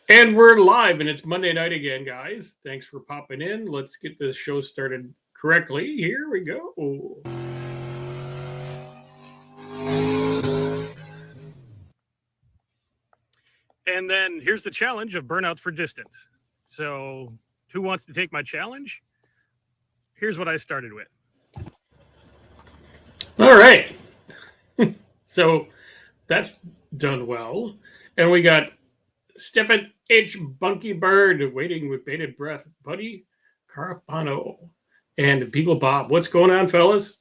And we're live, and it's Monday night again, guys. Thanks for popping in. Let's get the show started correctly. Here we go. And then here's the challenge of burnouts for distance. So, who wants to take my challenge? Here's what I started with. All right. So, that's done well. And we got Stephen H. Bunky Bird waiting with bated breath. Buddy Carafano and Beagle Bob. What's going on, fellas?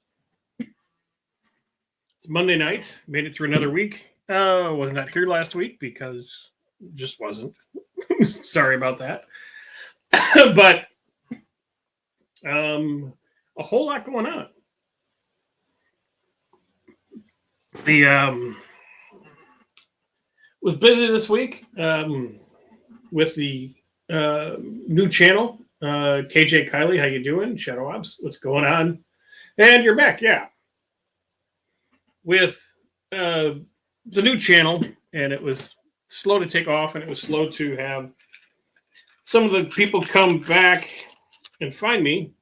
It's Monday night. Made it through another week. Was not here last week because just wasn't. Sorry about that. But a whole lot going on. The was busy this week with the new channel. KJ Kylie, how you doing? Shadow Ops, what's going on? And you're back, yeah. With the new channel, and it was slow to take off, and it was slow to have some of the people come back and find me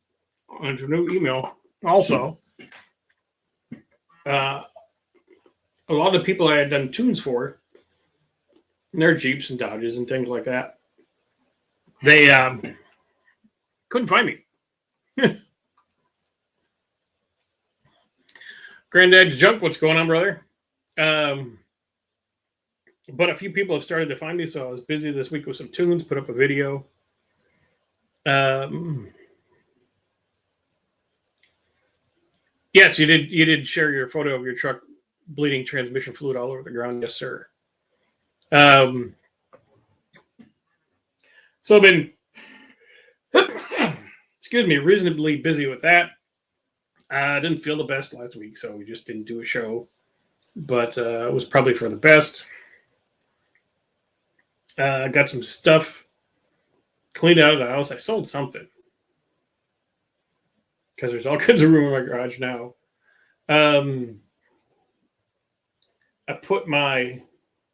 on a new email. Also, a lot of the people I had done tunes for, their Jeeps and Dodges and things like that, they couldn't find me. Granddad's Junk, what's going on, brother? But a few people have started to find me, so I was busy this week with some tunes, put up a video. Yes, you did share your photo of your truck bleeding transmission fluid all over the ground. Yes, sir. So I've been, excuse me, reasonably busy with that. I didn't feel the best last week, so we just didn't do a show. But it was probably for the best. I got some stuff cleaned out of the house. I sold something because there's all kinds of room in my garage now. I put I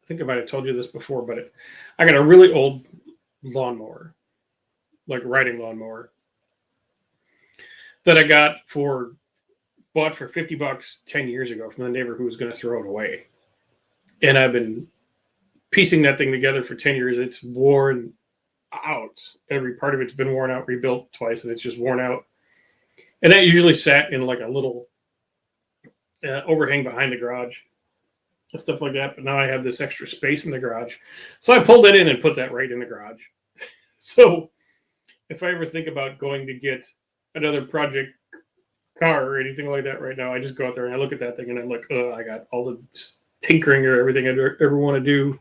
think I might have told you this before, but I got a really old lawnmower, like riding lawnmower, that I bought for $50 10 years ago from the neighbor who was going to throw it away. And I've been piecing that thing together for 10 years. It's worn out. Every part of it's been worn out, rebuilt twice, and it's just worn out. And that usually sat in like a little overhang behind the garage and stuff like that. But now I have this extra space in the garage. So I pulled it in and put that right in the garage. So if I ever think about going to get another project car or anything like that right now, I just go out there and I look at that thing and I'm like, oh, I got all the tinkering or everything I ever want to do.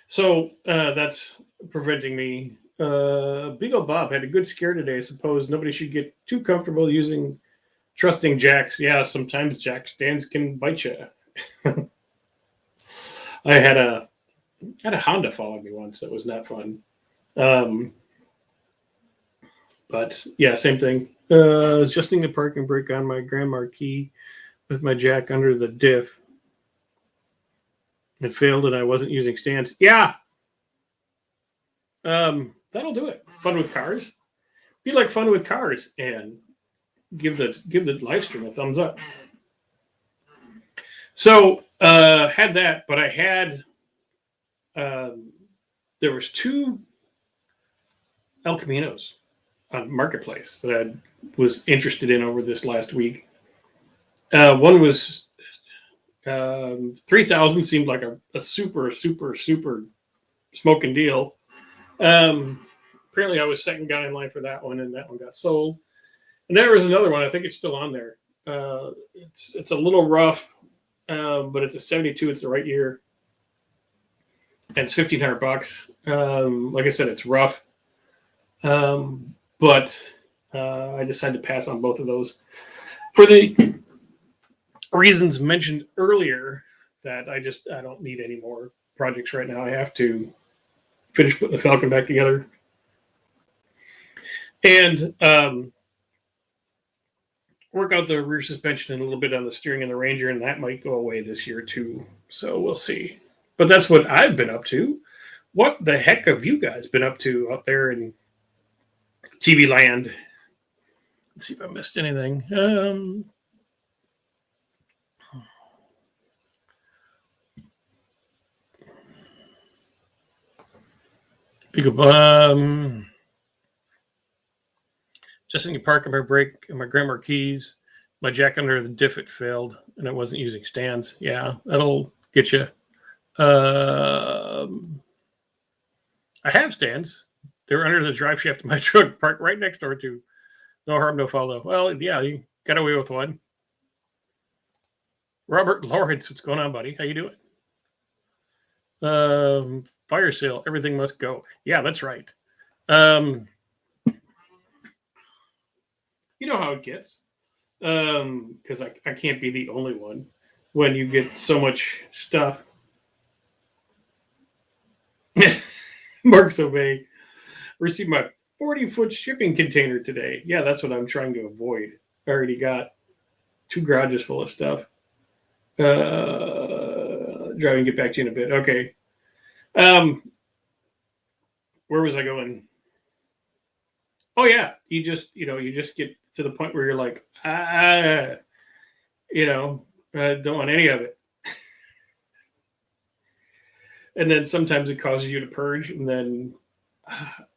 So that's preventing me. Beagle Bob had a good scare today. I suppose nobody should get too comfortable trusting jacks. Yeah, sometimes jack stands can bite you. I had a Honda follow me once. That was not fun. But yeah, same thing. Adjusting the parking brake on my Grand Marquis with my jack under the diff. It failed and I wasn't using stands. Yeah. That'll do it. Fun with cars. Be like fun with cars and give the live stream a thumbs up. So had that, but I had there was 2 El Caminos on Marketplace that I was interested in over this last week. One was 3,000, seemed like a super smoking deal. Apparently I was second guy in line for that one, and that one got sold. And there was another one. I think it's still on there. It's a little rough, but it's a 72. It's the right year, and it's $1,500. Like I said, it's rough. But I decided to pass on both of those for the reasons mentioned earlier, that I don't need any more projects right now. I have to finish putting the Falcon back together. And work out the rear suspension and a little bit on the steering and the Ranger, and that might go away this year too. So we'll see. But that's what I've been up to. What the heck have you guys been up to out there in TV land? Let's see if I missed anything. Just in the park of my brake and my Grand Marquis, my jack under the diffet failed and I wasn't using stands. Yeah, that'll get you. I have stands. They're under the drive shaft of my truck, parked right next door to No Harm, No Foul, though. Well, yeah, you got away with one. Robert Lawrence, what's going on, buddy? How you doing? Fire sale, everything must go. Yeah, that's right. You know how it gets. Because I can't be the only one when you get so much stuff. Mark Sobey received my 40-foot shipping container today. Yeah, that's what I'm trying to avoid. I already got 2 garages full of stuff. Driving, get back to you in a bit. Okay. Where was I going? Oh yeah, you just get to the point where you're like, I don't want any of it. And then sometimes it causes you to purge, and then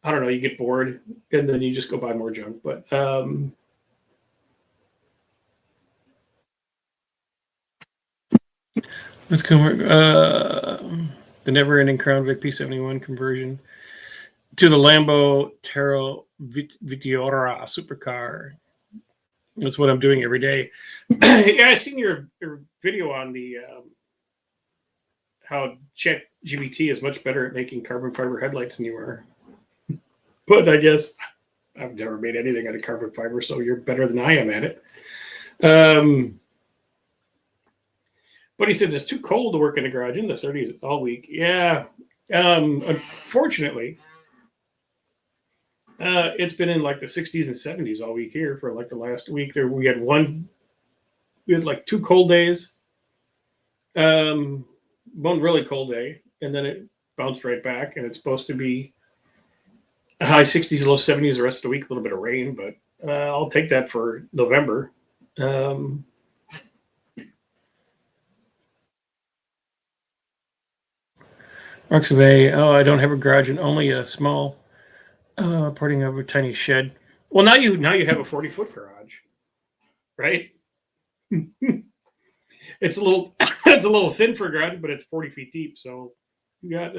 I don't know, you get bored, and then you just go buy more junk. But let's come. The never-ending Crown Vic P71 conversion to the Lambo Taro Vitiora supercar. That's what I'm doing every day. Yeah, I seen your video on the how ChatGPT is much better at making carbon fiber headlights than you are. But I guess I've never made anything out of carbon fiber, so you're better than I am at it. But he said it's too cold to work in the garage in the 30s all week. Yeah. Unfortunately, it's been in like the 60s and 70s all week here for like the last week. We had like 2 cold days. One really cold day, and then it bounced right back, and it's supposed to be high 60s, low 70s the rest of the week, a little bit of rain, but I'll take that for November. Mark Survey, I don't have a garage and only a small parting of a tiny shed. Well, now you have a 40-foot garage, right? It's a little thin for a garage, but it's 40 feet deep, so you got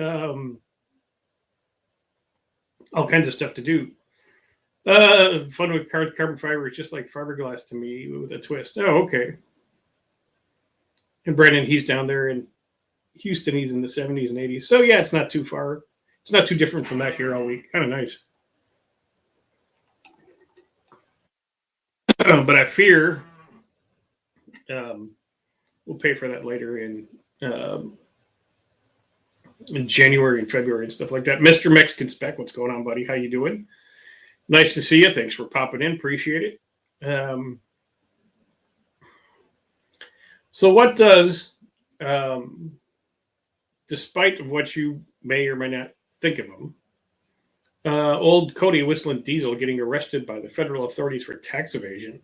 all kinds of stuff to do. Fun with carbon fiber is just like fiberglass to me with a twist. Oh, okay. And Brennan, he's down there in Houston. He's in the 70s and 80s. So yeah, it's not too far. It's not too different from that here all week. Kind of nice. But I fear we'll pay for that later in January and February and stuff like that. Mr. Mexican Spec, what's going on, buddy? How you doing? Nice to see you. Thanks for popping in. Appreciate it. So what does, despite what you may or may not think of him, old Cody Whistling Diesel getting arrested by the federal authorities for tax evasion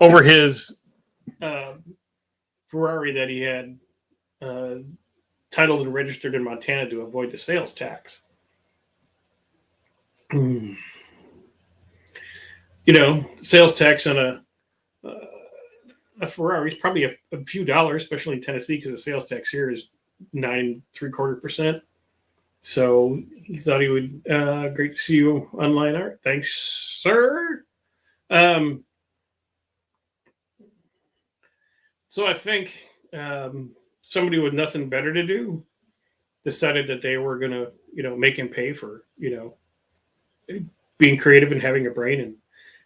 over his Ferrari that he had titled and registered in Montana to avoid the sales tax. Sales tax on a Ferrari is probably a few dollars, especially in Tennessee, because the sales tax here is 9.75%. So he thought he would. Great to see you online, Art. Thanks, sir. So I think somebody with nothing better to do decided that they were going to, make him pay for, being creative and having a brain and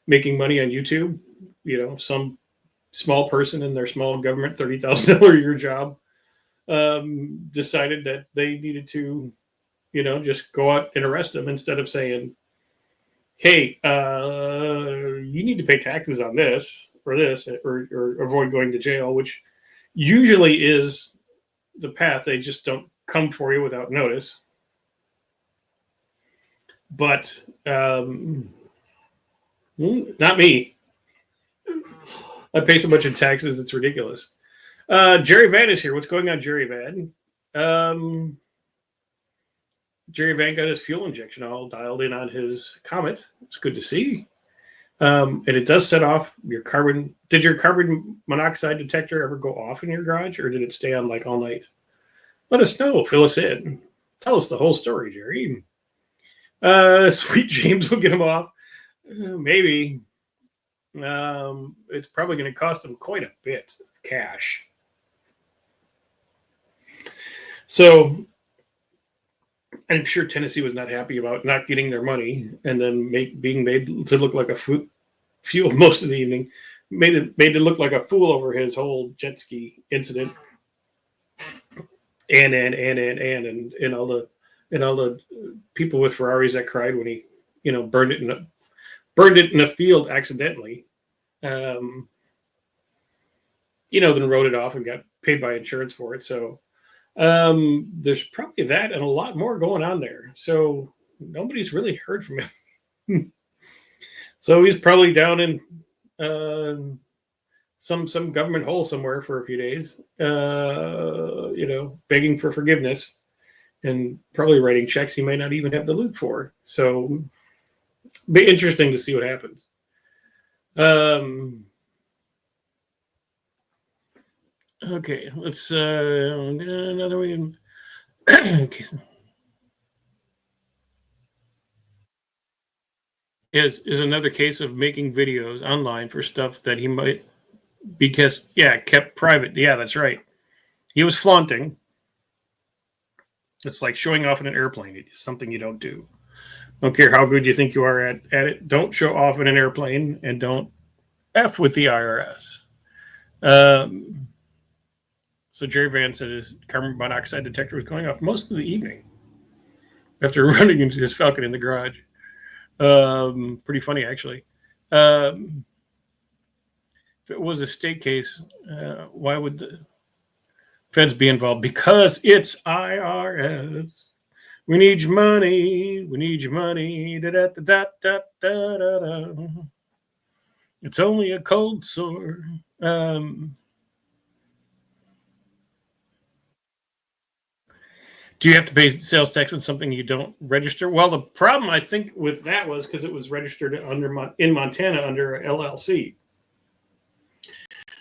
making money on YouTube. Some small person in their small government $30,000 a year job decided that they needed to, just go out and arrest him instead of saying, hey, you need to pay taxes on this, or avoid going to jail, which usually is the path. They just don't come for you without notice. But not me. I pay so much in taxes, it's ridiculous. Jerry Van is here. What's going on, Jerry Van? Jerry Van got his fuel injection all dialed in on his Comet. It's good to see. And it does set off your carbon. Did your carbon monoxide detector ever go off in your garage, or did it stay on like all night? Let us know. Fill us in. Tell us the whole story, Jerry. Sweet James will get him off. Maybe. It's probably going to cost him quite a bit of cash. So I'm sure Tennessee was not happy about not getting their money and then being made to look like a fuel most of the evening. Made it look like a fool over his whole jet ski incident. And all the people with Ferraris that cried when he, burned it in a field accidentally. Then wrote it off and got paid by insurance for it. So there's probably that and a lot more going on there. So nobody's really heard from him. So he's probably down in some government hole somewhere for a few days, begging for forgiveness and probably writing checks he might not even have the loot for. So be interesting to see what happens. Okay, let's another way. Okay. Is another case of making videos online for stuff that he might kept private. Yeah, that's right. He was flaunting. It's like showing off in an airplane. It's something you don't do. Don't care how good you think you are at it. Don't show off in an airplane, and don't F with the IRS. So Jerry Van said his carbon monoxide detector was going off most of the evening after running into his Falcon in the garage. Pretty funny, actually. If it was a state case, why would the feds be involved? Because it's IRS. We need your money. We need your money. Da-da-da-da-da-da-da. It's only a cold sore. Do you have to pay sales tax on something you don't register? Well, the problem I think with that was because it was registered in Montana under LLC,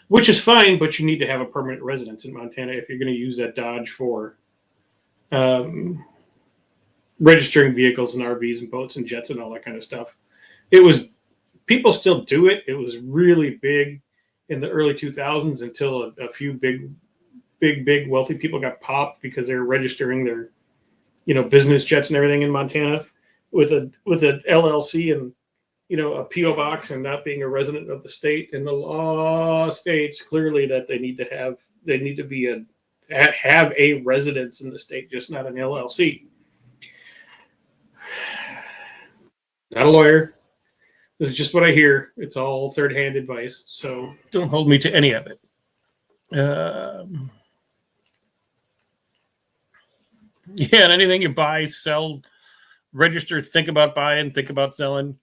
which is fine, but you need to have a permanent residence in Montana if you're going to use that Dodge for registering vehicles and RVs and boats and jets and all that kind of stuff. People still do it. It was really big in the early 2000s until a few big wealthy people got popped because they were registering their, business jets and everything in Montana with a LLC and, a PO box and not being a resident of the state. And the law states clearly that they need to have a residence in the state, just not an LLC. Not a lawyer. This is just what I hear. It's all third-hand advice, so don't hold me to any of it. Yeah, and anything you buy, sell, register, think about buying, think about selling,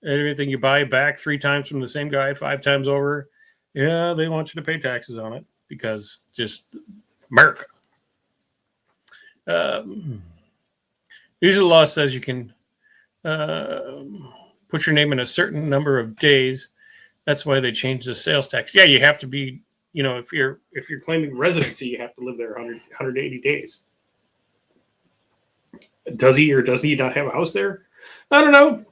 everything you buy back 3 times from the same guy 5 times over, yeah, they want you to pay taxes on it because just America. Usually the law says you can put your name in a certain number of days. That's why they changed the sales tax. Yeah, you have to be, if you're claiming residency, you have to live there 180 days. Does he or does he not have a house there? I don't know.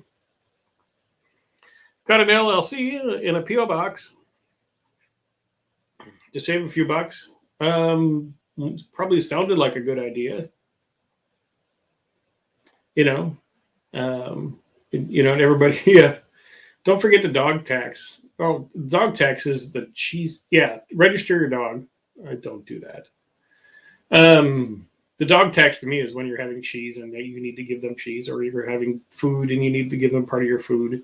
Got an LLC in a PO box to save a few bucks. Probably sounded like a good idea. And everybody, yeah. Don't forget the dog tax. Oh, dog tax is the cheese. Yeah, register your dog. I don't do that. The dog tax to me is when you're having cheese and that you need to give them cheese, or you're having food and you need to give them part of your food,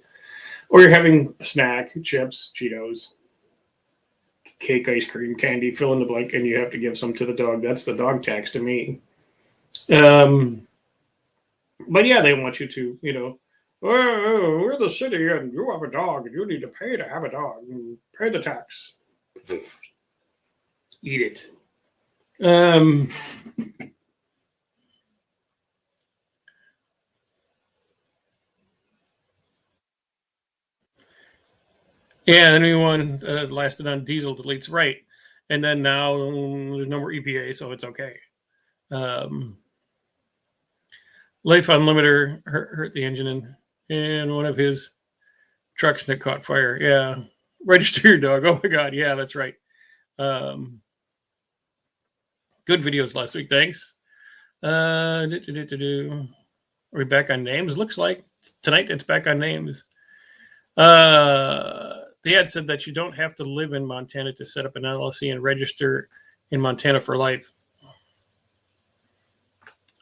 or you're having a snack, chips, Cheetos, cake, ice cream, candy, fill in the blank, and you have to give some to the dog. That's the dog tax to me. But yeah, they want you to, we're the city and you have a dog and you need to pay to have a dog and pay the tax. Eat it. Yeah, anyone lasted on diesel deletes right, and then now there's no more EPA, so it's okay. Life Unlimiter hurt the engine in one of his trucks that caught fire. Yeah, register your dog. Oh my God, yeah, that's right. Good videos last week. Thanks. Are we back on names? Looks like tonight it's back on names. The ad said that you don't have to live in Montana to set up an LLC and register in Montana for life.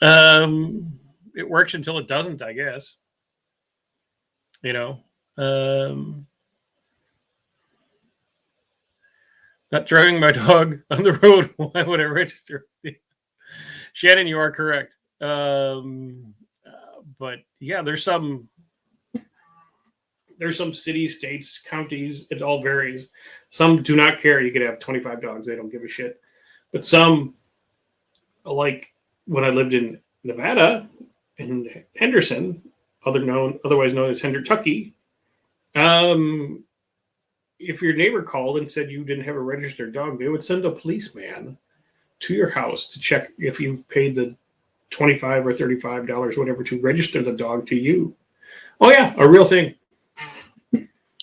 It works until it doesn't, I guess. Not driving my dog on the road. Why would I register? Shannon, you are correct. But yeah, there's some cities, states, counties. It all varies. Some do not care. You could have 25 dogs. They don't give a shit. But some, like when I lived in Nevada, in Henderson, otherwise known as Hendertucky, if your neighbor called and said you didn't have a registered dog, they would send a policeman to your house to check if you paid the $25 or $35, whatever, to register the dog to you. Oh yeah, a real thing.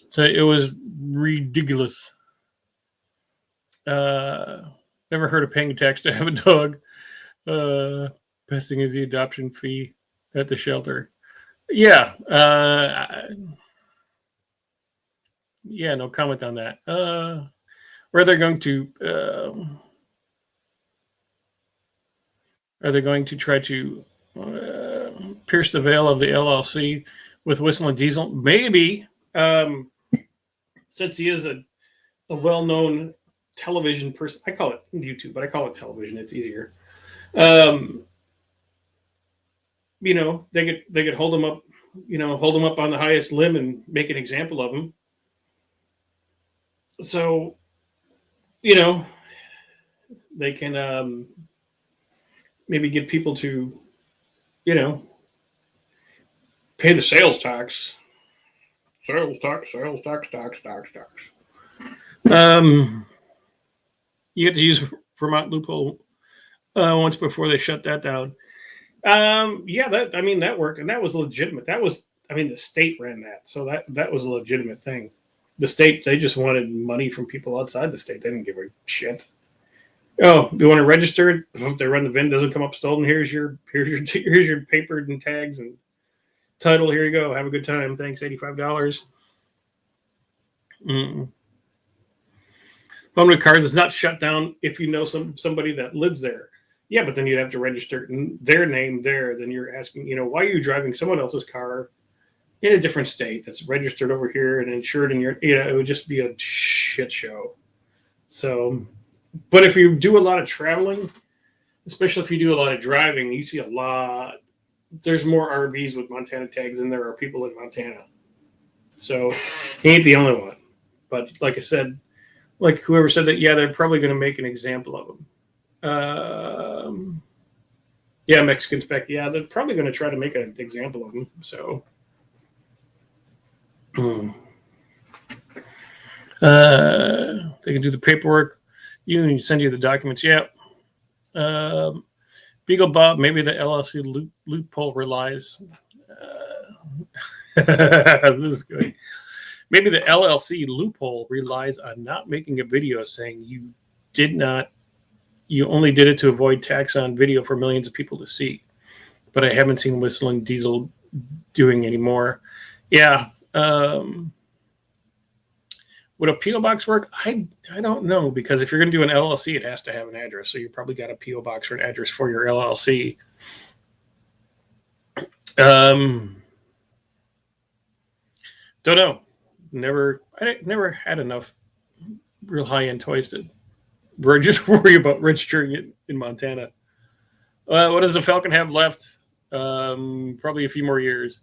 So it was ridiculous. Never heard of paying tax to have a dog. Passing is the adoption fee at the shelter. Yeah. Yeah, no comment on that. Are they going to try to pierce the veil of the LLC with Whistling Diesel? Maybe. Since he is a well-known television person, I call it YouTube, but I call it television. It's easier. They could hold him up, on the highest limb and make an example of him. So, they can maybe get people to, pay the sales tax. Sales tax. You get to use Vermont loophole once before they shut that down. That worked, and that was legitimate. The state ran that, so that was a legitimate thing. The state, they just wanted money from people outside the state. They didn't give a shit. Oh, you want to register it? If they run the VIN, doesn't come up stolen. Here's your paper and tags and title. Here you go. Have a good time. Thanks. $85. Phone cards is not shut down if you know somebody that lives there. Yeah, but then you'd have to register their name there. Then you're asking, why are you driving someone else's car in a different state that's registered over here and insured in your, it would just be a shit show. So, but if you do a lot of traveling, especially if you do a lot of driving, you see a lot. There's more RVs with Montana tags than there are people in Montana. So he ain't the only one. But like I said, like whoever said that, yeah, they're probably going to make an example of him. Yeah, Mexican spec. Yeah, they're probably going to try to make an example of him. So, they can do the paperwork. You send you the documents. Yeah. Beagle Bob, maybe the LLC loophole relies. This is good. Maybe the LLC loophole relies on not making a video saying you only did it to avoid tax on video for millions of people to see. But I haven't seen Whistling Diesel doing anymore. Yeah. Would a PO box work? I don't know, because if you're going to do an LLC, it has to have an address. So you probably got a PO box or an address for your LLC. Don't know. I never had enough real high end toys to just worry about registering it in Montana. What does the Falcon have left? Probably a few more years.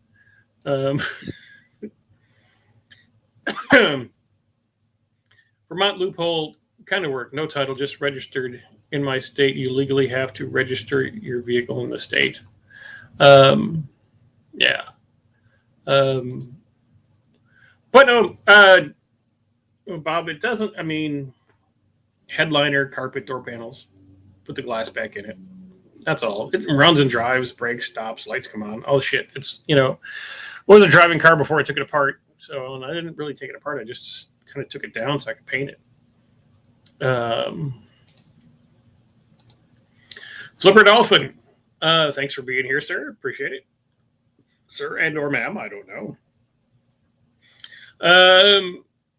Vermont loophole kind of work. No title, just registered in my state. You legally have to register your vehicle in the state. Yeah. But no, Bob, it doesn't. I mean, headliner, carpet, door panels. Put the glass back in it. That's all. It runs and drives, brakes, stops, lights come on. Oh shit! It's was a driving car before I took it apart. So and I didn't really take it apart. I just kind of took it down so I could paint it. Flipper Dolphin, thanks for being here, sir. Appreciate it, sir and or ma'am. I don't know.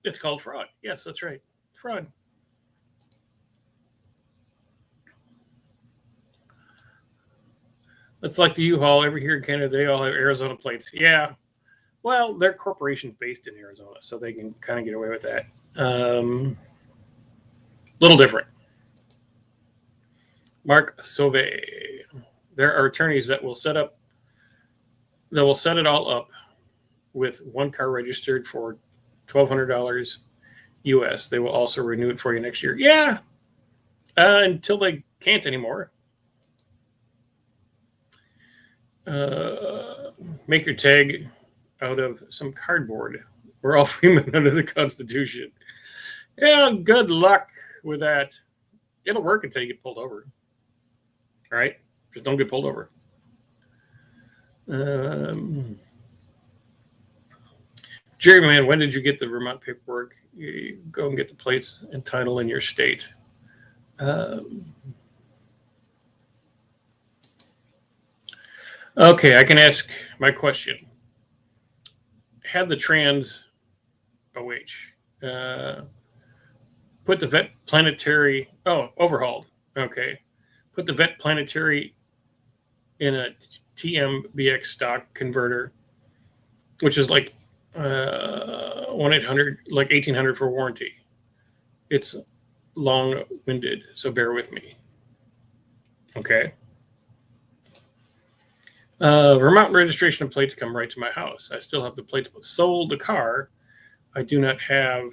It's called fraud. Yes, that's right. Fraud. It's like the U-Haul. Every here in Canada, they all have Arizona plates. Yeah. Well, they're corporations based in Arizona, so they can kind of get away with that. Little different. Mark Sauvé. There are attorneys that will set it all up with one car registered for $1,200 US. They will also renew it for you next year. Yeah. Until they can't anymore. Make your tag out of some cardboard. We're all freemen under the Constitution. Yeah, good luck with that. It'll work until you get pulled over. All right? Just don't get pulled over. Jerry, man, when did you get the Vermont paperwork? You go and get the plates and title in your state. Okay, I can ask my question. Had the trans OH put the Vet Planetary overhauled. Okay. Put the Vet Planetary in a TMBX stock converter, which is like 1-800, like 1800 for warranty. It's long-winded, so bear with me. Okay. Vermont registration of plates come right to my house. I still have the plates, but sold the car. I did not have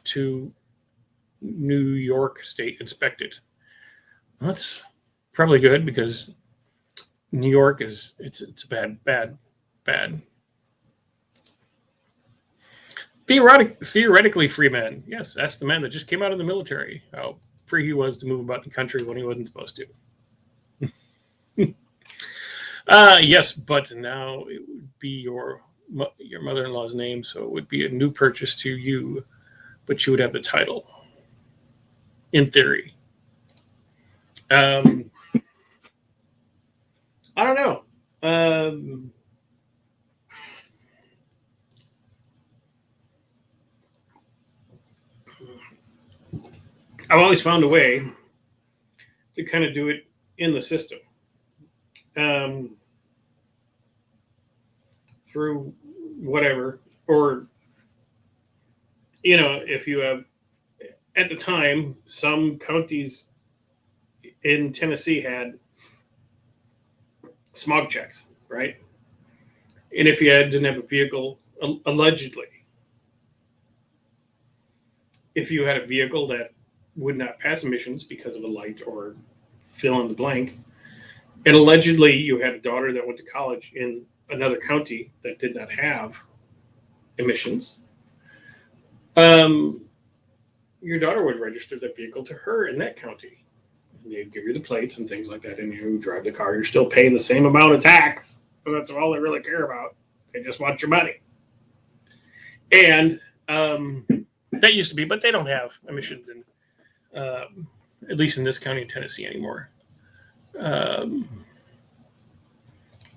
to New York State inspect it. Well, that's probably good, because New York it's bad. Theoretically free man. Yes, that's the man that just came out of the military. How free he was to move about the country when he wasn't supposed to. Yes, but now it would be your mother-in-law's name, so it would be a new purchase to you, but you would have the title, in theory. I don't know. I've always found a way to kind of do it in the system. Through whatever, or if you have, at the time, some counties in Tennessee had smog checks, right? And if you didn't have a vehicle, allegedly, if you had a vehicle that would not pass emissions because of a light or fill in the blank, and allegedly you had a daughter that went to college in another county that did not have emissions, your daughter would register that vehicle to her in that county. And they'd give you the plates and things like that, and you drive the car. You're still paying the same amount of tax, so that's all they really care about. They just want your money. And that used to be, but they don't have emissions in, at least in this county in Tennessee anymore.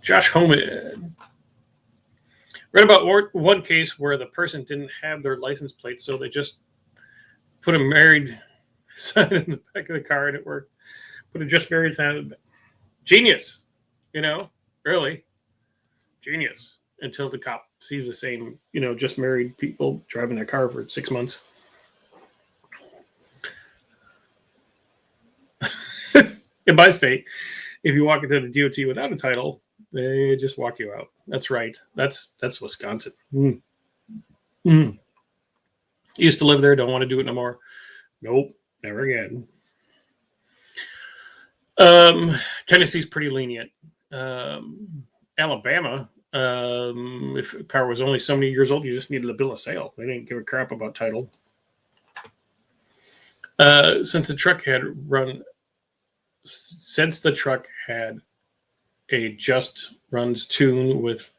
Josh Homan. Read about one case where the person didn't have their license plate, so they just put a married sign in the back of the car and it worked. Put a just married sign. Genius, really genius. Until the cop sees the same, just married people driving their car for 6 months. In my state, if you walk into the DOT without a title, they just walk you out. That's right. That's Wisconsin. Used to live there. Don't want to do it no more. Nope, never again. Tennessee's pretty lenient. Alabama, if a car was only so many years old, you just needed a bill of sale. They didn't give a crap about title. Since the truck had a just runs tune with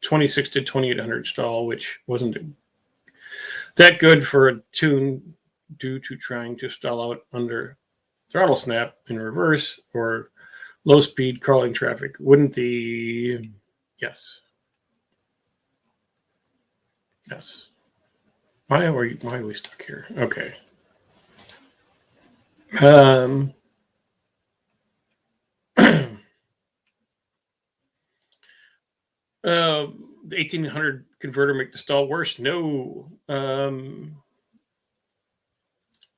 26 to 2800 stall, which wasn't that good for a tune due to trying to stall out under throttle snap in reverse or low speed crawling traffic. Yes. Why are we stuck here? Okay. The 1800 converter make the stall worse? No.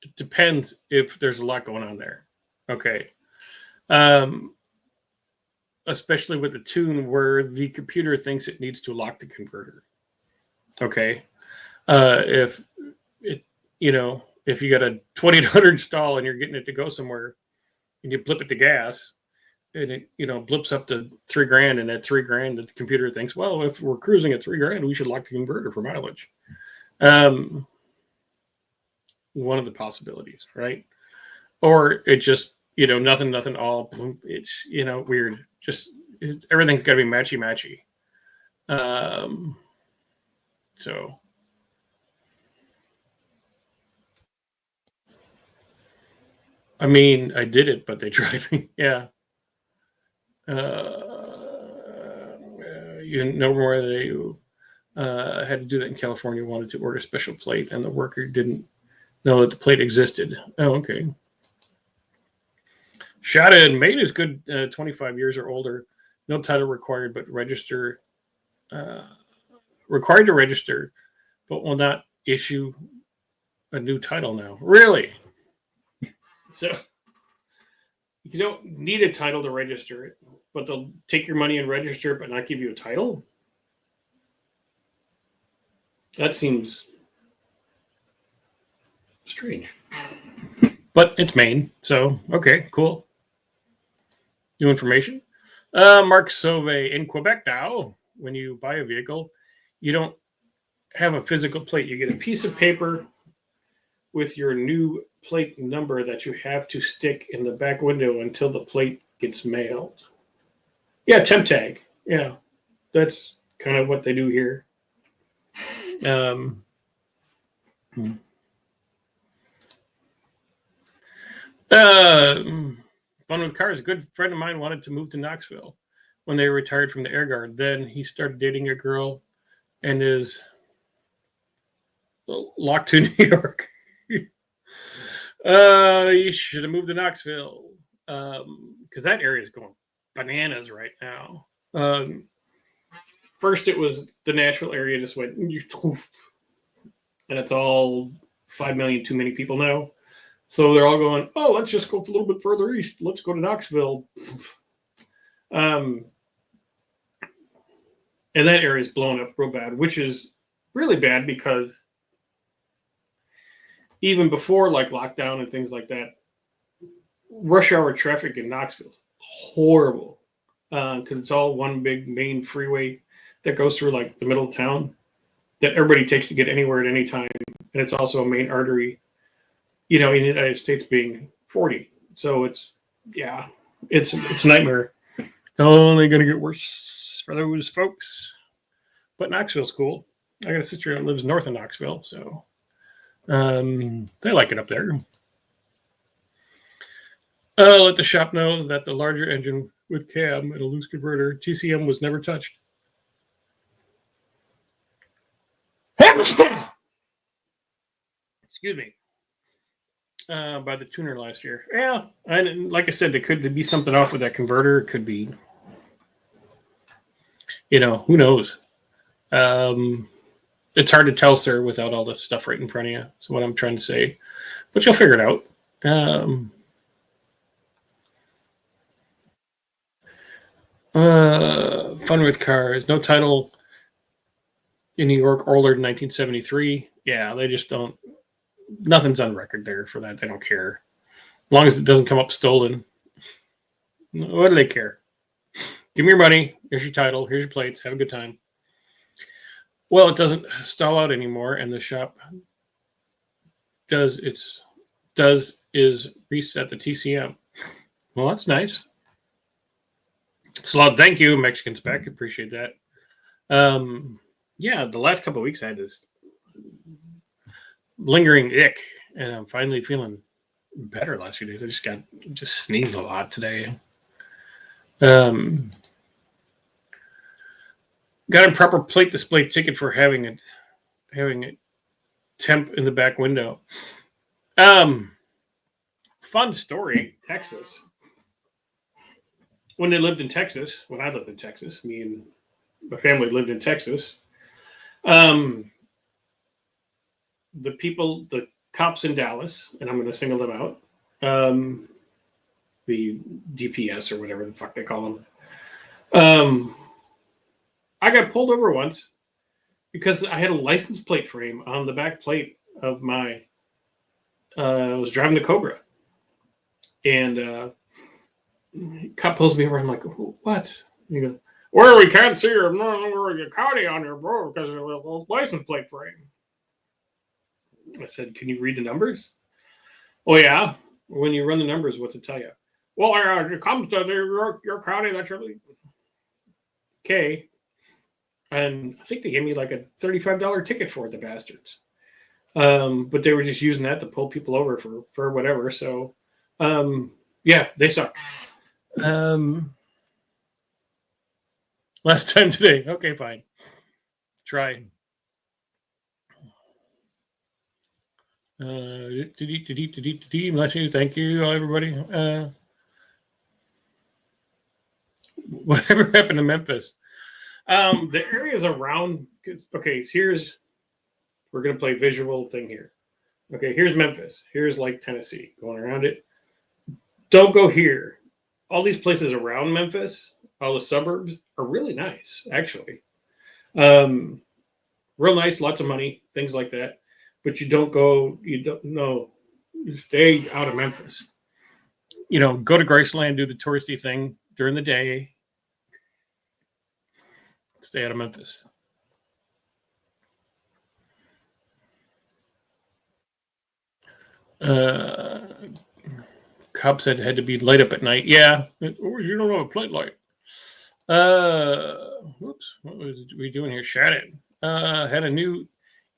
It depends if there's a lot going on there. Okay. Especially with a tune where the computer thinks it needs to lock the converter. Okay. If you got a 2800 stall and you're getting it to go somewhere and you blip it to gas and it, blips up to $3,000, and at $3,000, the computer thinks, well, if we're cruising at $3,000, we should lock the converter for mileage. One of the possibilities, right? Or it just, nothing, all, it's, weird. Just everything's got to be matchy. So. I mean, I did it, but they tried me. Yeah. Where they had to do that in California, wanted to order a special plate, and the worker didn't know that the plate existed. Oh, okay. Shada in Maine is good, 25 years or older. No title required, but required to register, but will not issue a new title now. Really? So you don't need a title to register it, but they'll take your money and register it, but not give you a title? That seems strange. But it's Maine, so okay, cool. New information. Mark Sauvé, in Quebec now, when you buy a vehicle, you don't have a physical plate. You get a piece of paper with your new plate number that you have to stick in the back window until the plate gets mailed. Yeah, temp tag. Yeah, that's kind of what they do here. Fun with cars. A good friend of mine wanted to move to Knoxville when they retired from the Air Guard. Then he started dating a girl and is locked to New York. You should have moved to Knoxville because that area is going bananas right now. First, it was the Nashville area just went, and it's all 5 million too many people now. So they're all going, oh, let's just go a little bit further east. Let's go to Knoxville. And that area is blown up real bad, which is really bad because even before like lockdown and things like that, rush hour traffic in Knoxville is horrible because it's all one big main freeway that goes through like the middle of town that everybody takes to get anywhere at any time. And it's also a main artery, in the United States being 40. So it's a nightmare. It's only going to get worse for those folks. But Knoxville's cool. I got a sister that lives north of Knoxville, so they like it up there. Let the shop know that the larger engine with cab and a loose converter, TCM, was never touched. Excuse me. By the tuner last year. Yeah, and like I said, there could be something off with that converter. It could be, who knows? It's hard to tell, sir, without all the stuff right in front of you. That's what I'm trying to say. But you'll figure it out. Fun with cars. No title in New York, older than 1973. Yeah, they just don't. Nothing's on record there for that. They don't care. As long as it doesn't come up stolen. What do they care? Give me your money. Here's your title. Here's your plates. Have a good time. Well, it doesn't stall out anymore, and the shop is reset the TCM. Well, that's nice. So thank you, Mexican Spec. Appreciate that. Yeah, the last couple of weeks I had this lingering ick, and I'm finally feeling better last few days. I just sneezed a lot today. Got a proper plate display ticket for having a temp in the back window. Fun story, Texas. When I lived in Texas, me and my family lived in Texas. The cops in Dallas, and I'm going to single them out. The DPS or whatever the fuck they call them. I got pulled over once because I had a license plate frame on the back plate of my. I was driving the Cobra, and cop pulls me over. I'm like, "What?" You go, "Well, we can't see your county on your bro because of the license plate frame." I said, "Can you read the numbers?" "Oh yeah." When you run the numbers, what's it tell you? Well, it comes to your county. That's really okay. And I think they gave me like a $35 ticket for it, the bastards. But they were just using that to pull people over for whatever. So, yeah, they suck. Last time today. Okay, fine. Try. Thank you, everybody. Whatever happened to Memphis? The areas around. Okay, we're gonna play visual thing here. Okay, here's Memphis. Here's like Tennessee, going around it. Don't go here. All these places around Memphis, all the suburbs are really nice, actually. Real nice, lots of money, things like that. But you don't stay out of Memphis. Go to Graceland, do the touristy thing during the day. Stay out of Memphis. Cop said it had to be light up at night. Yeah, you don't have a plate light. Whoops, what was we doing here? Shannon had a new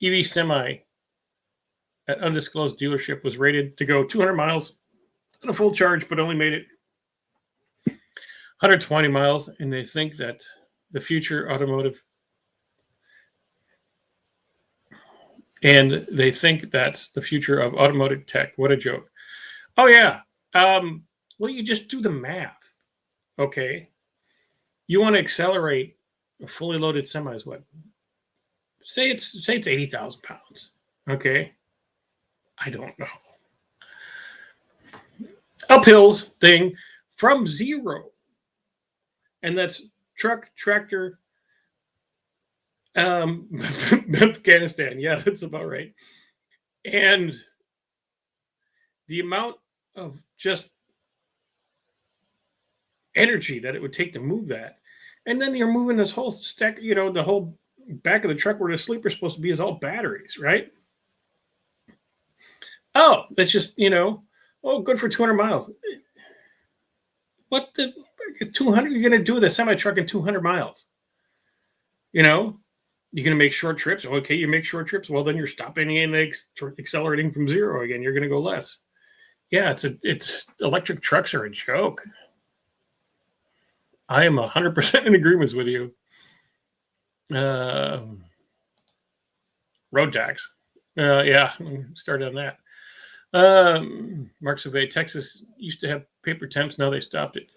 EV semi at undisclosed dealership, was rated to go 200 miles on a full charge, but only made it 120 miles, and they think that the future automotive, and they think that's the future of automotive tech. What a joke. Oh, yeah. Well, you just do the math. Okay. You want to accelerate a fully loaded semi is what? Say it's 80,000 pounds. Okay. I don't know. Uphills thing from zero. And that's truck, tractor, Afghanistan. Yeah, that's about right. And the amount of just energy that it would take to move that. And then you're moving this whole stack, the whole back of the truck where the sleeper's supposed to be is all batteries, right? Oh, that's just, good for 200 miles. What the 200 you're going to do with a semi-truck in 200 miles? You're going to make short trips. Okay, you make short trips. Well, then you're stopping and accelerating from zero again. You're going to go less. Yeah, it's electric trucks are a joke. I am 100% in agreement with you. road tax. Yeah, start on that. Mark Survey, Texas used to have paper temps. Now they stopped it.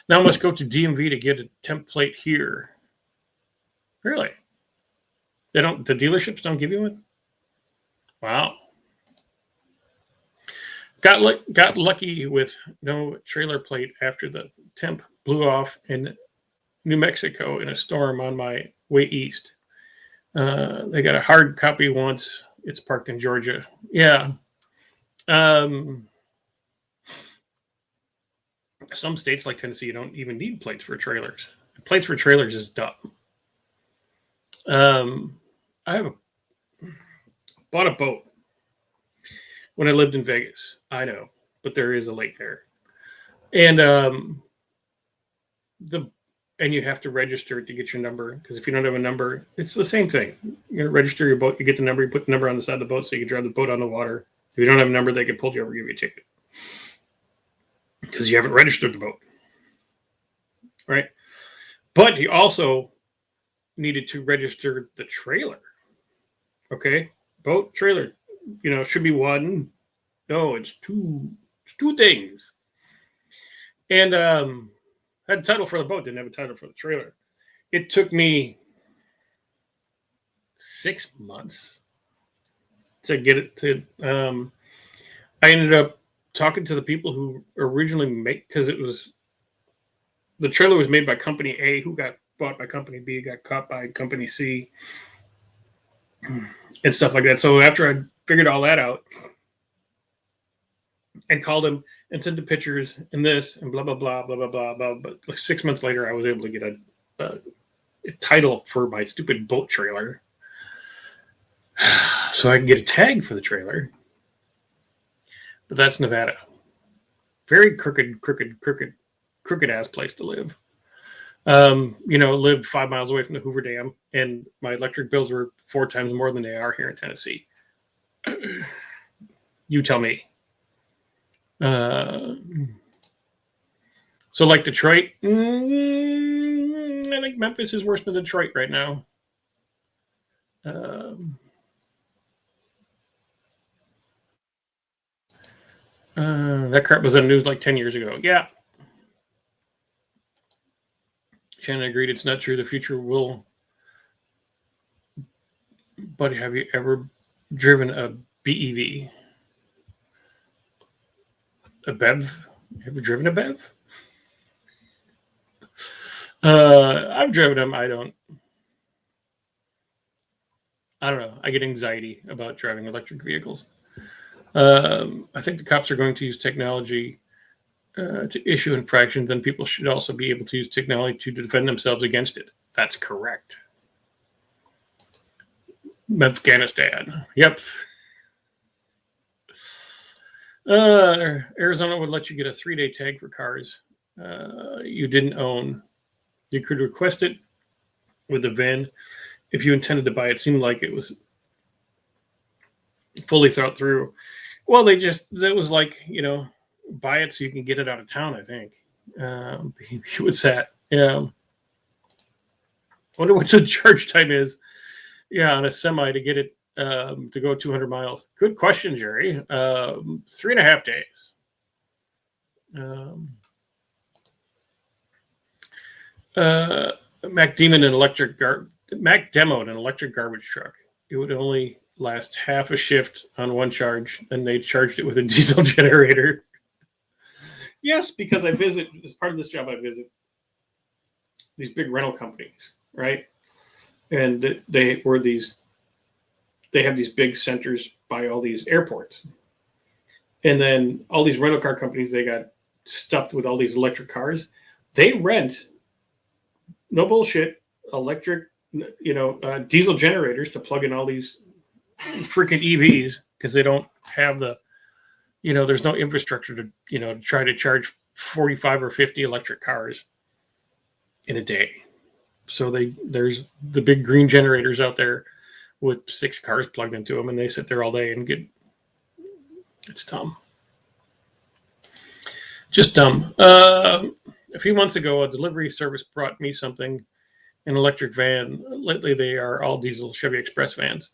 Now I must go to DMV to get a template here. Really? They don't. The dealerships don't give you one. Wow. Got lucky with no trailer plate after the temp blew off in New Mexico in a storm on my way east. They got a hard copy once. It's parked in Georgia. Yeah. Some states like Tennessee, you don't even need plates for trailers. Plates for trailers is dumb. I bought a boat when I lived in Vegas. I know, but there is a lake there, and you have to register it to get your number, because if you don't have a number, it's the same thing. You're gonna register your boat, you get the number, you put the number on the side of the boat so you can drive the boat on the water. If you don't have a number, they can pull you over, give you a ticket because you haven't registered the boat, right? But you also needed to register the trailer. Okay, boat, trailer, should be one. No, it's two. It's two things. And had a title for the boat, didn't have a title for the trailer. It took me 6 months to get it to. I ended up talking to the people who originally because the trailer was made by Company A, who got bought by Company B, got caught by Company C, and stuff like that. So after I figured all that out and called him and sent the pictures and this and blah, blah, blah, blah, blah, blah, blah. But like 6 months later, I was able to get a title for my stupid boat trailer. So I can get a tag for the trailer. But that's Nevada. Very crooked ass place to live. Lived 5 miles away from the Hoover Dam, and my electric bills were 4 times more than they are here in Tennessee. You tell me. So like Detroit, I think Memphis is worse than Detroit right now. That crap was on the news like 10 years ago. Yeah. Shannon agreed it's not true. The future will. Buddy, have you ever driven a BEV? A BEV? Ever driven a BEV? I've driven them. I don't know. I get anxiety about driving electric vehicles. I think the cops are going to use technology to issue infractions, and people should also be able to use technology to defend themselves against it. That's correct. Afghanistan. Yep. Arizona would let you get a 3-day tag for cars you didn't own. You could request it with the VIN if you intended to buy it. Seemed like it was fully thought through. Well, that was like, buy it so you can get it out of town, I think. What's that? Yeah. Wonder what the charge time is. Yeah, on a semi to get it to go 200 miles. Good question, Jerry. 3.5 days. Mac demoed an electric garbage truck. It would only last half a shift on one charge, and they charged it with a diesel generator. Yes, because I visit, as part of this job, I visit these big rental companies, right? And they have these big centers by all these airports. And then all these rental car companies, they got stuffed with all these electric cars. They rent, no bullshit, electric, diesel generators to plug in all these freaking EVs, because they don't have there's no infrastructure to, try to charge 45 or 50 electric cars in a day. So there's the big green generators out there with 6 cars plugged into them, and they sit there all day and it's dumb. Just dumb. A few months ago, a delivery service brought me something, an electric van. Lately, they are all diesel Chevy Express vans.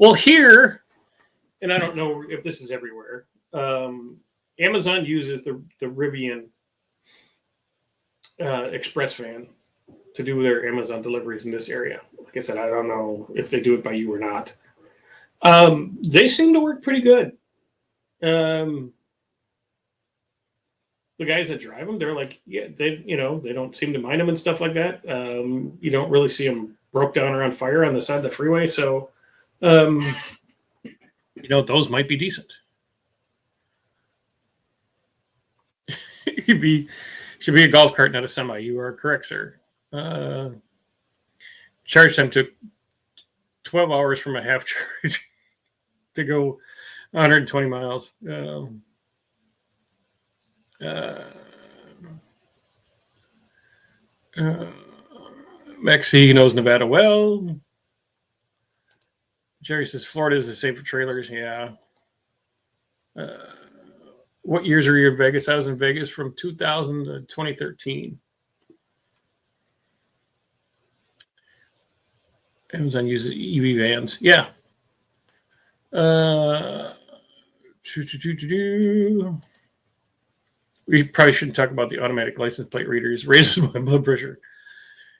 Well, here, and I don't know if this is everywhere, Amazon uses the Rivian express van to do their Amazon deliveries in this area. Like I said, I don't know if they do it by you or not. They seem to work pretty good. The guys that drive them, they're like, yeah, they don't seem to mind them and stuff like that. You don't really see them broke down or on fire on the side of the freeway. So, those might be decent. Should be a golf cart, not a semi. You are correct, sir. Charge time took 12 hours from a half charge to go 120 miles. Mexi knows Nevada well. Jerry says Florida is the same for trailers. Yeah. What years are you in Vegas? I was in Vegas from 2000 to 2013. Amazon uses EV vans. Yeah. We probably shouldn't talk about the automatic license plate readers. Raises my blood pressure.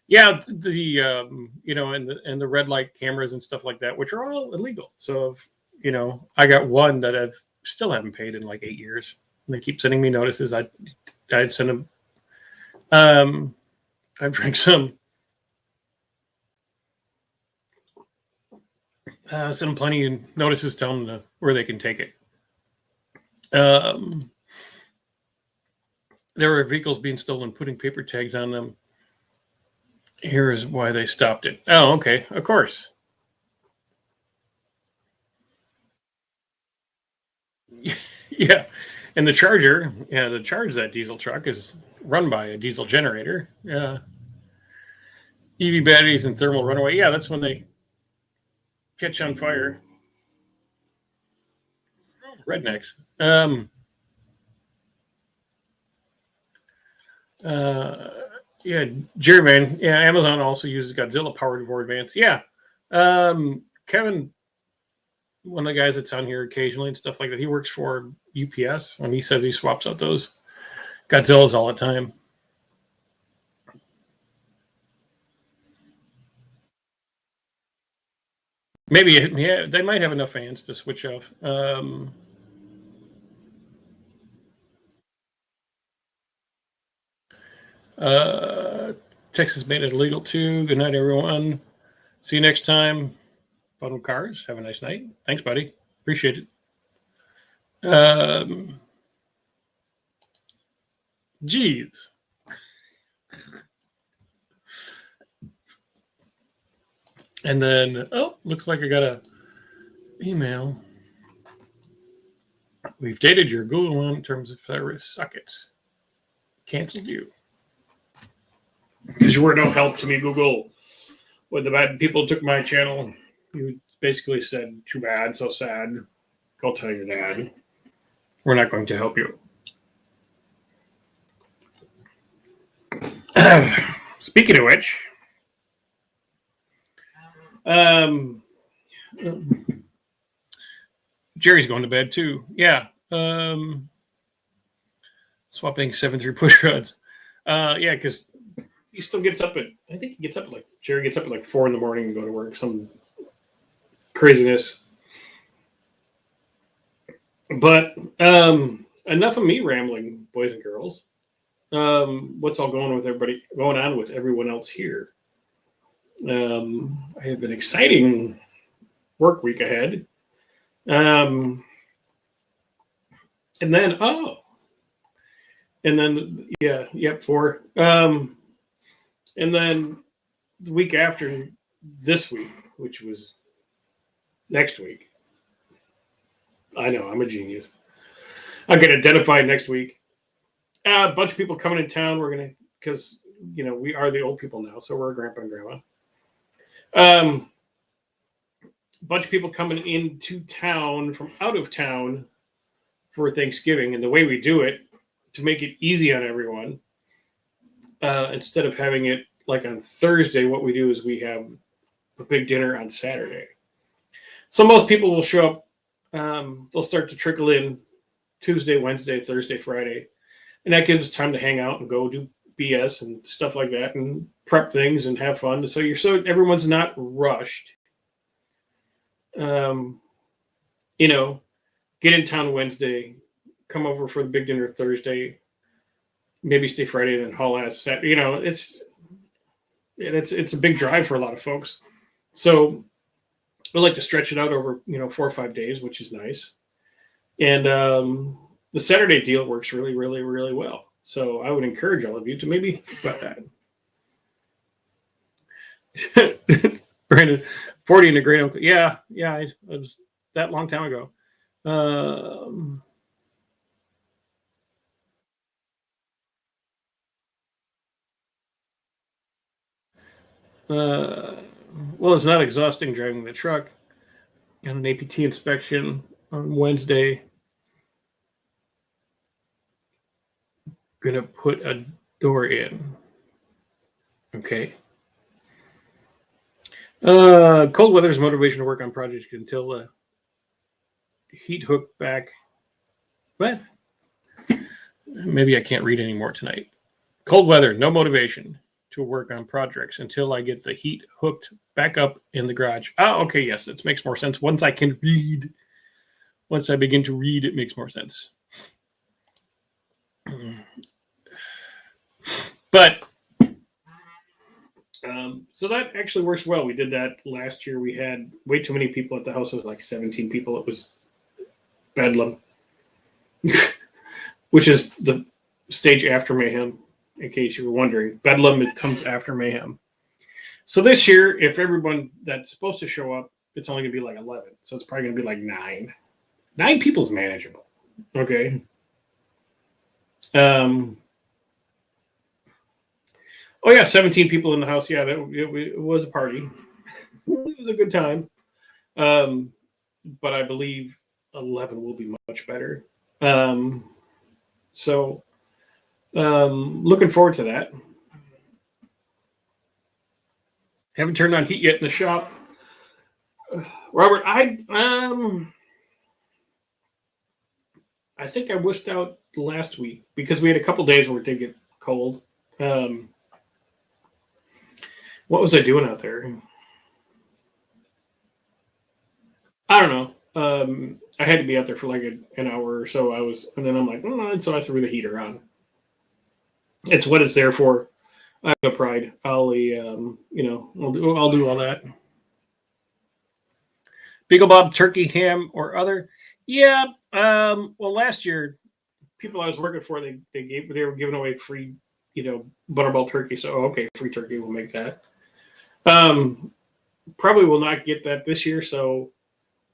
Yeah, the and the red light cameras and stuff like that, which are all illegal. So, I got one that I've still haven't paid in like 8 years. And they keep sending me notices. I'd send them. I've drank some. Send them plenty of notices, tell them where they can take it. There were vehicles being stolen, putting paper tags on them. Here is why they stopped it. Oh, okay. Of course. Yeah. And the charger, to charge that diesel truck is run by a diesel generator. Yeah. EV batteries and thermal runaway. Yeah, that's when they catch on fire. Rednecks. Yeah, Jerry Man. Yeah, Amazon also uses Godzilla powered Void vans. Yeah. Kevin, one of the guys that's on here occasionally and stuff like that, he works for UPS, and he says he swaps out those Godzillas all the time. Maybe, yeah, they might have enough fans to switch off. Texas made it illegal too. Good night, everyone. See you next time. Fun with cars. Have a nice night. Thanks, buddy. Appreciate it. Geez. And then, looks like I got a email. We've dated your Google one in terms of service. Suck it. Canceled you. Because you were no help to me, Google. When the bad people took my channel, you basically said, too bad, so sad. Go tell your dad. We're not going to help you. Speaking of which, Jerry's going to bed too. Yeah. Swapping 7-3 push rods. Yeah, because he still gets up I think he gets up Jerry gets up at 4 a.m. to go to work. Some craziness. But enough of me rambling, boys and girls. What's all going on with everyone else here? I have an exciting work week ahead. And then 4. And then the week after this week, which was next week. I know, I'm a genius. I'll get identified next week. A bunch of people coming in town. We're going to, because, we are the old people now, so we're grandpa and grandma. A bunch of people coming into town from out of town for Thanksgiving. And the way we do it, to make it easy on everyone, instead of having it like on Thursday, what we do is we have a big dinner on Saturday. So most people will show up. They'll start to trickle in Tuesday, Wednesday, Thursday, Friday, and that gives us time to hang out and go do BS and stuff like that, and prep things and have fun. So everyone's not rushed. You know, get in town Wednesday, come over for the big dinner Thursday, maybe stay Friday, and then haul ass Saturday. You know, it's a big drive for a lot of folks. So we like to stretch it out over 4 or 5 days, which is nice. And the Saturday deal works really, really, really well. So I would encourage all of you to maybe about that. Brandon, 40 and a great uncle. Yeah, it was that long time ago. Well, it's not exhausting driving the truck. Got an APT inspection on Wednesday. Gonna put a door in. Okay. Cold weather's motivation to work on projects until the heat hook back. What? Maybe I can't read anymore tonight. Cold weather, no motivation to work on projects until I get the heat hooked back up in the garage. Oh, okay, yes, that makes more sense. Once I can read, once I begin to read, it makes more sense. But so that actually works well. We did that last year. We had way too many people at the house. It was like 17 people. It was bedlam, which is the stage after mayhem, in case you were wondering. Bedlam, it comes after mayhem. So this year, if everyone that's supposed to show up, it's only going to be like 11. So it's probably going to be like 9. 9 people's manageable. Okay. Oh yeah, 17 people in the house. Yeah, it was a party. It was a good time. But I believe 11 will be much better. So looking forward to that. Haven't turned on heat yet in the shop. Robert, I think I wished out last week because we had a couple days where it did get cold. What was I doing out there? I don't know. I had to be out there for like an hour or so. And then I'm like, and so I threw the heater on. It's what it's there for. I have no pride. I'll do all that. Beagle Bob, turkey, ham, or other. Yeah. Well, last year, people I was working for, they were giving away free, Butterball turkey. So okay, free turkey, we'll make that. Probably will not get that this year. So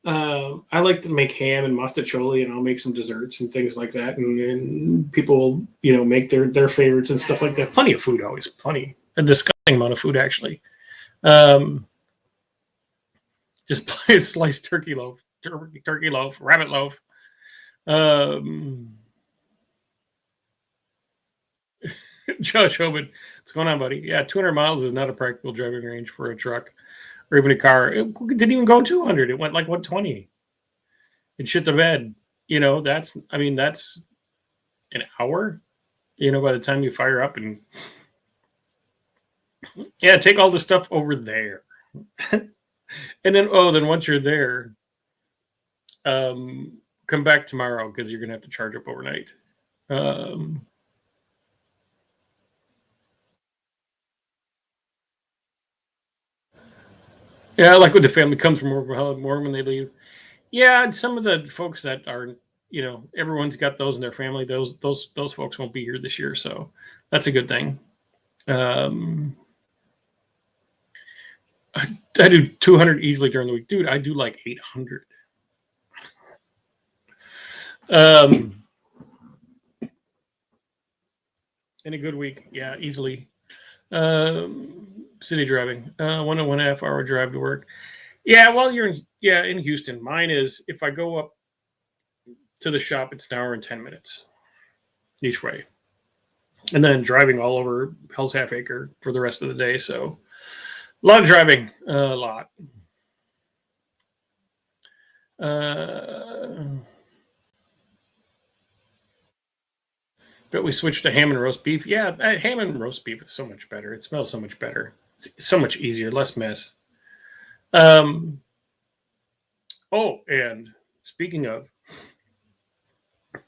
I like to make ham and mostaccioli, and I'll make some desserts and things like that. And people, make their favorites and stuff like that. Plenty of food, always plenty. A disgusting amount of food, actually. Just play a sliced turkey loaf, rabbit loaf. Josh Hoban, what's going on, buddy? Yeah, 200 miles is not a practical driving range for a truck or even a car. It didn't even go 200. It went like 120. It shit the bed. That's an hour, by the time you fire up and yeah, take all the stuff over there. And then once you're there, come back tomorrow because you're going to have to charge up overnight. Yeah, like when the family comes from work, more when they leave. Yeah, some of the folks that are, everyone's got those in their family. Those folks won't be here this year, so that's a good thing. I do 200 easily during the week, dude. I do like 800. In a good week, yeah, easily. City driving, 1.5 hour drive to work. Yeah, well, you're in Houston. Mine is, if I go up to the shop, it's an hour and 10 minutes each way, and then driving all over Hell's Half Acre for the rest of the day. So a lot of driving, a lot. But we switched to ham and roast beef. Yeah, ham and roast beef is so much better. It smells so much better. It's so much easier, less mess. Oh, and speaking of,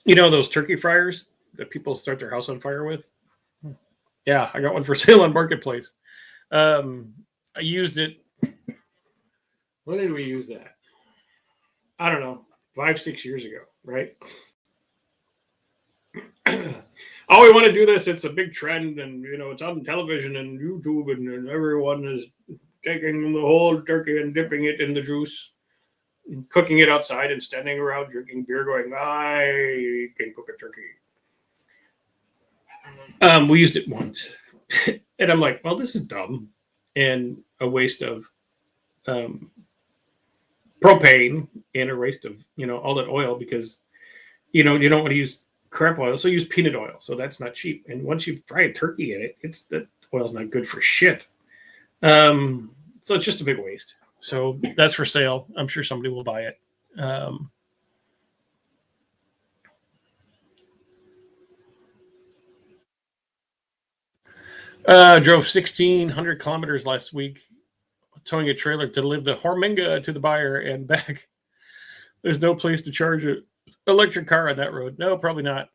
those turkey fryers that people start their house on fire with? Yeah, I got one for sale on Marketplace. I used it. When did we use that? I don't know, 5-6 years ago, right? Oh, we want to do this. It's a big trend, and it's on television and YouTube, and everyone is taking the whole turkey and dipping it in the juice, and cooking it outside, and standing around drinking beer, going, "I can cook a turkey." We used it once, and I'm like, "Well, this is dumb and a waste of propane and a waste of all that oil because you don't want to use crap oil, so use peanut oil. So that's not cheap. And once you fry a turkey in it, the oil's not good for shit. So it's just a big waste. So that's for sale. I'm sure somebody will buy it. Drove 1,600 kilometers last week, towing a trailer to deliver the Horminga to the buyer and back. There's no place to charge an electric car on that road. No, probably not.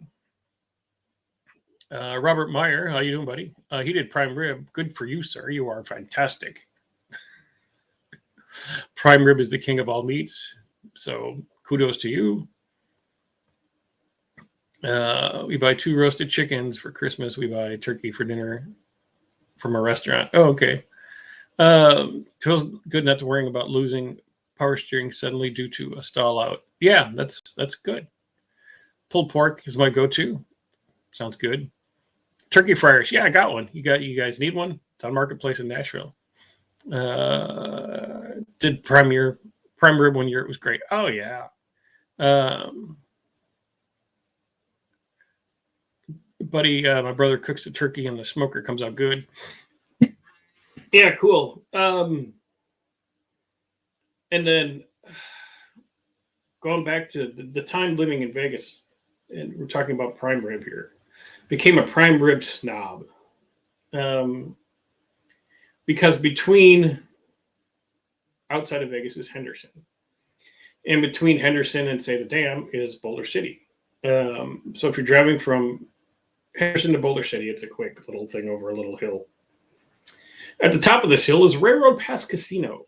Robert Meyer, how you doing, buddy? He did prime rib. Good for you, sir. You are fantastic. Prime rib is the king of all meats, so kudos to you. We buy 2 roasted chickens for Christmas. We buy turkey for dinner from a restaurant. Oh, okay. Feels good not to worrying about losing power steering suddenly due to a stall out. Yeah, that's good. Pulled pork is my go-to. Sounds good. Turkey fryers. Yeah, I got one. You guys need one? It's on Marketplace in Nashville. Did prime rib 1 year. It was great. Oh yeah. Buddy, my brother cooks the turkey and the smoker comes out good. Yeah, cool. And then going back to the time living in Vegas, and we're talking about prime rib here, became a prime rib snob. Because between outside of Vegas is Henderson. And between Henderson and, say, the Dam is Boulder City. So if you're driving from Henderson to Boulder City, it's a quick little thing over a little hill. At the top of this hill is Railroad Pass Casino.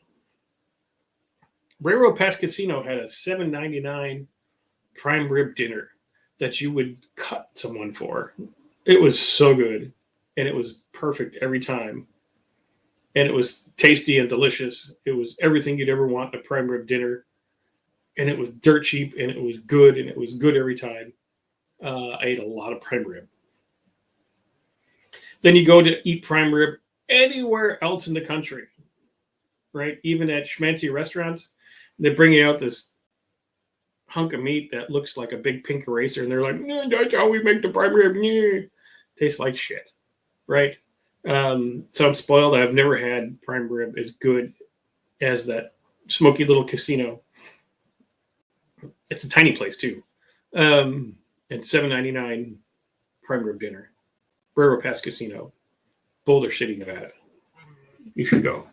Railroad Pass Casino had a $7.99 prime rib dinner that you would cut someone for. It was so good, and it was perfect every time. And it was tasty and delicious. It was everything you'd ever want in a prime rib dinner. And it was dirt cheap, and it was good, and it was good every time. I ate a lot of prime rib. Then you go to eat prime rib anywhere else in the country, right? Even at schmancy restaurants, they bring you out this hunk of meat that looks like a big pink eraser, and they're like, "No, that's how we make the prime rib." Yeah. Tastes like shit, right? So I'm spoiled. I've never had prime rib as good as that smoky little casino. It's a tiny place too. And $7.99 prime rib dinner. Railroad Pass Casino, Boulder City, Nevada. You should go.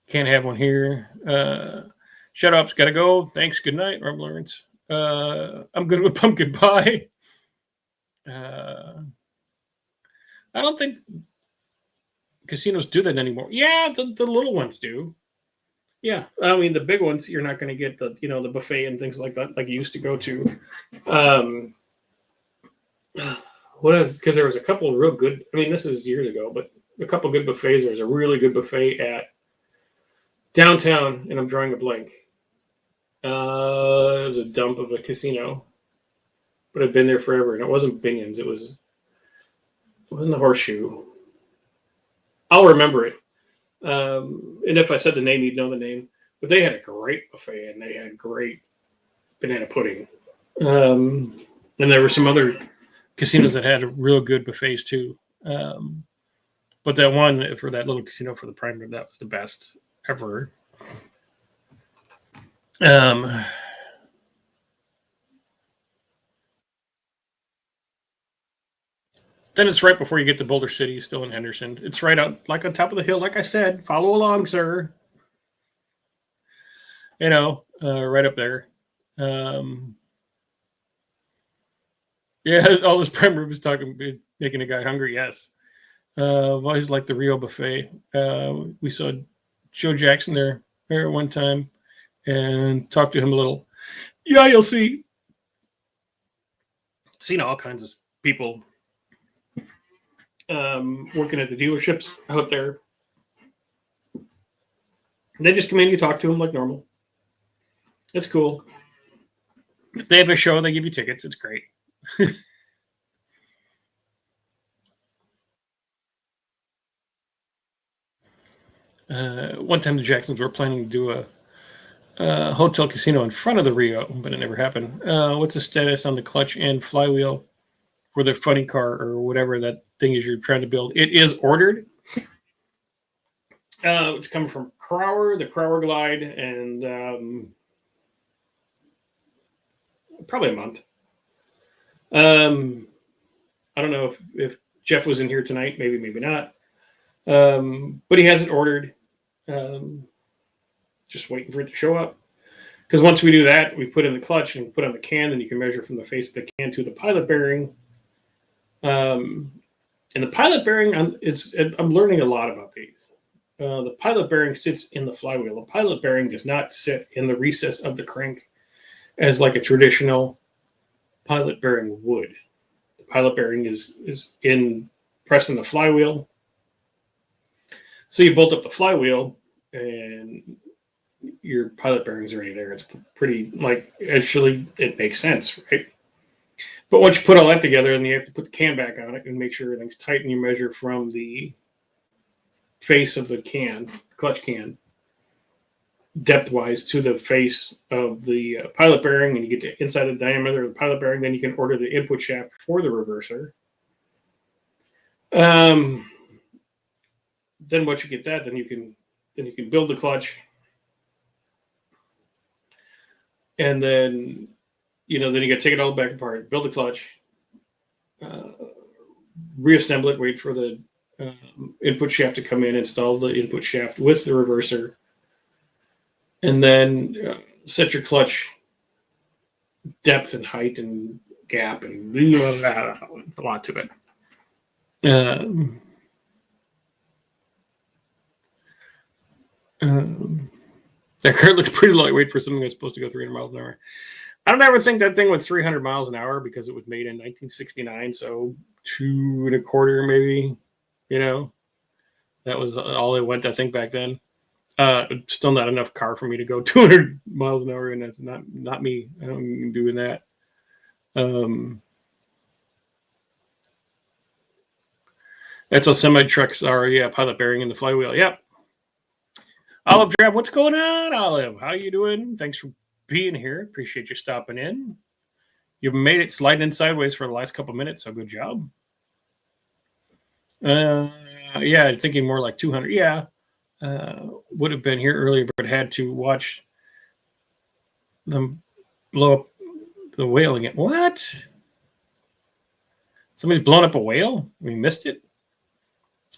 Can't have one here. Shut up's gotta go. Thanks. Good night, Rob Lawrence. I'm good with pumpkin pie. I don't think casinos do that anymore. Yeah, the little ones do. Yeah, I mean the big ones, you're not going to get the the buffet and things like that like you used to go to. What else? Because there was a couple of real good. I mean, this is years ago, but a couple of good buffets. There's a really good buffet at downtown, and I'm drawing a blank. It was a dump of a casino, but I've been there forever, and it wasn't Binion's. It wasn't the Horseshoe. I'll remember it. And if I said the name, you'd know the name. But they had a great buffet, and they had great banana pudding. And there were some other casinos that had real good buffets too. But that one for that little casino for the prime rib, that was the best ever. Then it's right before you get to Boulder City, still in Henderson. It's right out, like on top of the hill. Like I said, follow along, sir. Right up there. Yeah, all this prime rib is making a guy hungry. Yes. I've always liked the Rio buffet. We saw Joe Jackson there one time and talked to him a little. Yeah, you'll see. Seen all kinds of people working at the dealerships out there. They just come in, you talk to them like normal. It's cool. If they have a show, they give you tickets. It's great. One time the Jacksons were planning to do a hotel casino in front of the Rio, but it never happened. What's the status on the clutch and flywheel for the funny car or whatever that thing is you're trying to build? It is ordered. It's coming from Crower, the Crower Glide, and probably a month. I don't know if Jeff was in here tonight. Maybe not. But he has it ordered. Just waiting for it to show up. Because once we do that, we put in the clutch and put on the can, and you can measure from the face of the can to the pilot bearing. And the pilot bearing, I'm learning a lot about these. The pilot bearing sits in the flywheel. The pilot bearing does not sit in the recess of the crank as like a traditional pilot bearing would. The pilot bearing is in pressing the flywheel. So you bolt up the flywheel and your pilot bearing's already there. It's pretty, actually, it makes sense, right? But once you put all that together, then you have to put the can back on it and make sure everything's tight, and you measure from the face of the can, clutch can, depth-wise to the face of the pilot bearing, and you get to inside the diameter of the pilot bearing. Then you can order the input shaft for the reverser. Then once you get that, then you can build the clutch, and then then you got to take it all back apart, build the clutch, reassemble it, wait for the input shaft to come in, install the input shaft with the reverser, and then set your clutch depth and height and gap, and a lot to it. That car looks pretty lightweight for something that's supposed to go 300 miles an hour. I don't ever think that thing was 300 miles an hour because it was made in 1969, so 2.25 maybe. That was all it went, I think, back then. Still not enough car for me to go 200 miles an hour, and that's not me. I don't doing that. That's how semi-trucks are. Yeah, pilot bearing in the flywheel. Yep. Olive Drab, what's going on, Olive? How you doing? Thanks for being here. Appreciate you stopping in. You've made it sliding in sideways for the last couple minutes, so good job. Yeah, thinking more like 200. Yeah, would have been here earlier, but had to watch them blow up the whale again. What? Somebody's blown up a whale? We missed it?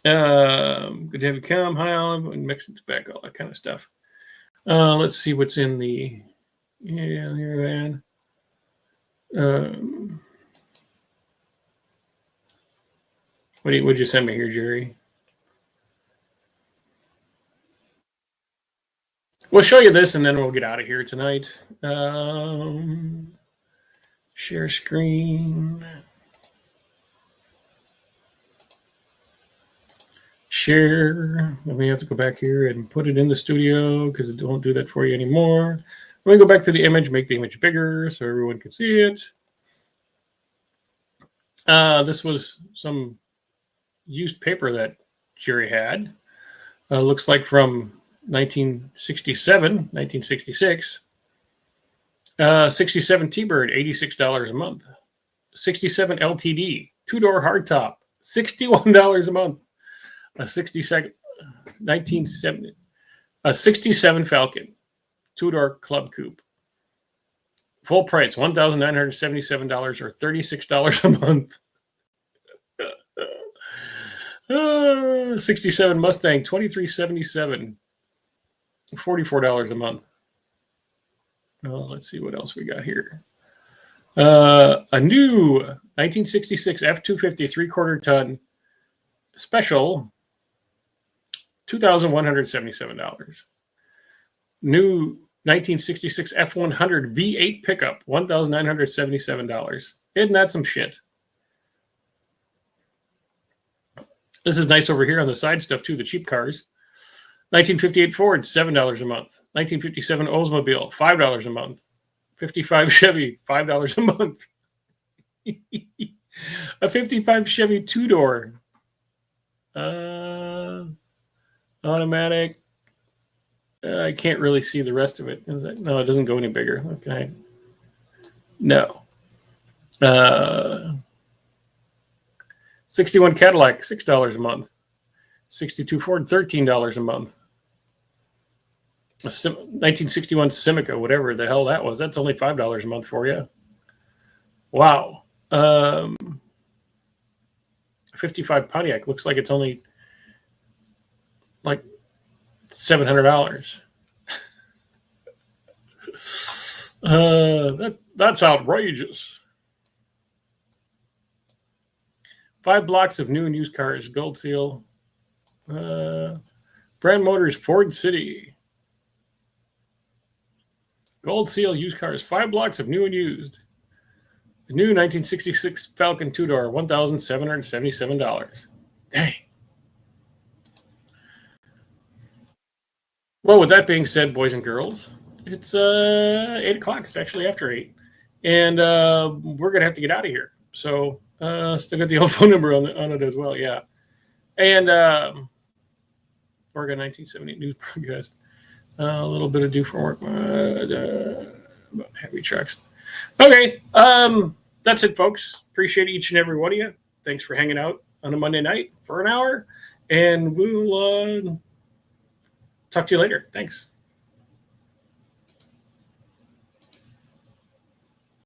Good to have you come. Hi, Olive. And Mexican's back, all that kind of stuff. Let's see what's in the... Yeah, here, man. What'd you send me here, Jerry? We'll show you this, and then we'll get out of here tonight. Share screen. Share. We have to go back here and put it in the studio because it won't do that for you anymore. We're going to go back to the image, make the image bigger so everyone can see it. This was some used paper that Jerry had. Looks like from 1967, 1966. 67 T-Bird, $86 a month. 67 LTD, two-door hardtop, $61 a month. a 67 Falcon, two-door club coupe. Full price, $1,977 or $36 a month. 67 Mustang, $2,377, $44 a month. Well, let's see what else we got here. A new 1966 F-250 3/4 ton special, $2,177. New 1966 F-100 V8 pickup, $1,977. Isn't that some shit? This is nice over here on the side stuff too, the cheap cars. 1958 Ford, $7 a month. 1957 Oldsmobile, $5 a month. 55 Chevy, $5 a month. A 55 Chevy two-door. Automatic. I can't really see the rest of it. No, it doesn't go any bigger. Okay. No. 61 Cadillac, $6 a month. 62 Ford, $13 a month. 1961 Simica, whatever the hell that was, that's only $5 a month for you. Wow. 55 Pontiac looks like it's only like $700. That's outrageous. 5 blocks of new and used cars, Gold Seal. Brand Motors Ford City. Gold Seal used cars, 5 blocks of new and used. The new 1966 Falcon two-door, $1,777. Dang. Well, with that being said, boys and girls, it's 8 o'clock. It's actually after 8. And we're going to have to get out of here. So still got the old phone number on it as well, yeah. And Oregon 1978 News Broadcast. A little bit of do for work about heavy trucks. Okay, that's it, folks. Appreciate each and every one of you. Thanks for hanging out on a Monday night for an hour, and we'll talk to you later. Thanks.